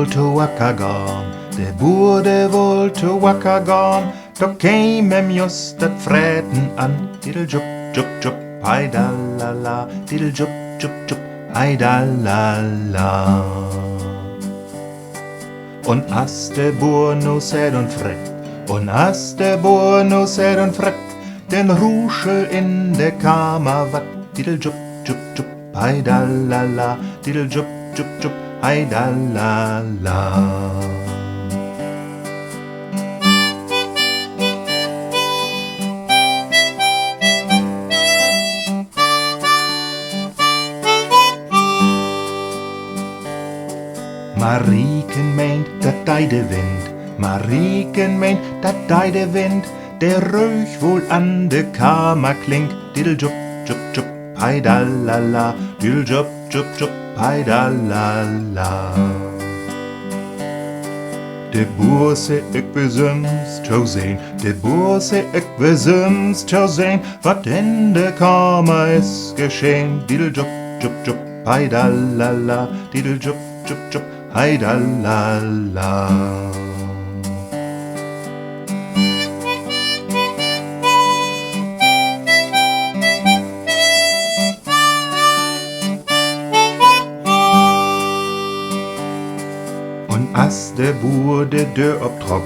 wollte wacker gaan, der Burde wollte wacker gaan, da käm em just dat Fräten an. Diddle jup, jup, jup, heidalala, diddle jup, jup, jup, heidalala. Und as der Bur no säd und frett, und as der Bur no säd und frett, den Ruschel in der Kammer wat, diddle jup, jup, jup, heidalala, diddle jup, jup, jup, heidalala. Marieken meint, dat dei de Wind, Marieken meint, dat dei de Wind, der ruhig wohl an de Kammer klingt, diddle jup, jup, jup, heidalala, diddle jup, jup, jup, heidalala. De boer sê ik bezims tjou zijn, de boer sê ik bezims tjou zijn, wat in de Kammer is geschehen, diddle jup, jup, jup, heidalala, diddle jup, jup, jup, heidalala. Und as de Boer de deur optrok,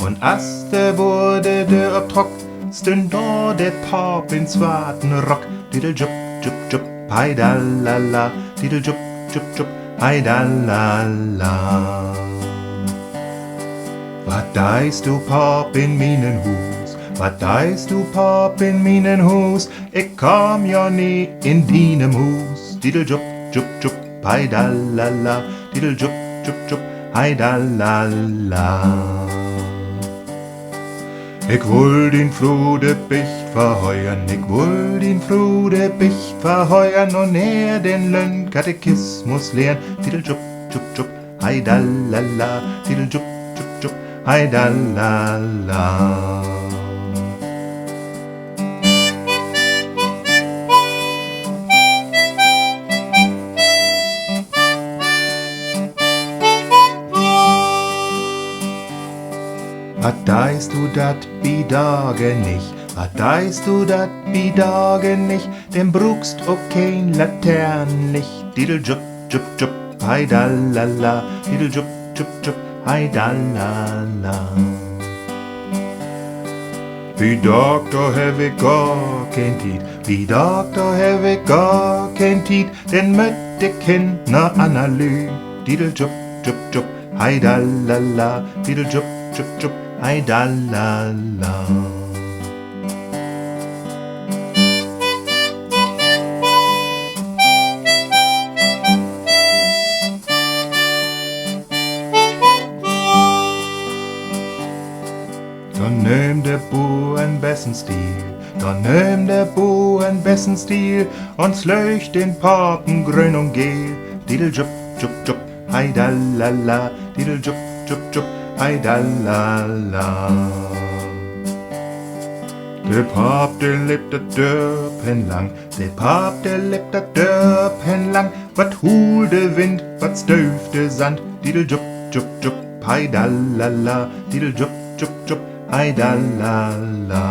und as de Boer de deur optrok, stund da de pap in zwarten Rock, diddle jup, jup, jup, heidalala, diddle jup, jup, jup, heidalala. Wat deist du, Pap, in minen Hus? Wat deist du, Pap, in minen Hus? Ich kam ja nie in dinem Hus. Diddle jup, jup, jup, heidalala, diddle jup, jup, jup, heidalala. Ich will den Frodebicht verheuern, ich will den Frodebicht verheuern und er den Lönn-Katechismus lehren. Diddle jup, jup, jup, heidalala, diddle jup, jup, jup, heidalala. Wat deist du dat Bidage nicht? Wat deist du dat Bidage nicht? Denn brugst auch kein Laternenlicht. Diddle jup, jup, jup, heidalala, diddle jup, jup, jup, heidalala. Wie Doktor have ich gar kein Tiet, wie Doktor have ich gar kein Tiet, denn mit de Kinder Analy. Diddle jup, jup, jup, heidalala, diddle jup, jup, jup, heidalala. Dann nimm der Boer en besten Stil, dann nimm der Boer en besten Stil und slöch den Papen grün und gel. Diddle jup, jup, jup, heidalala, diddle jup, jup, jup, heidalala. Der Pap, der lebt dat Dörpen lang, der Pap, der lebt dat Dörpen lang, wat hul de Wind, wat stöft de Sand, diddle jup, jup, jup, heidalala, diddle jup, jup, jup, heidalala.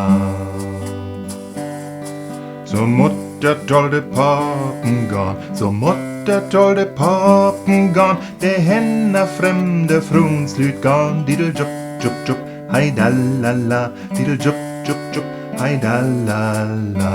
So mutter toll de Papen gaan, so mutter toll de Papen gaan, de henna fremde Frunslyt gaan, diddle jup, jup, jup, heidalala, diddle jup, jup, jup, heidalala.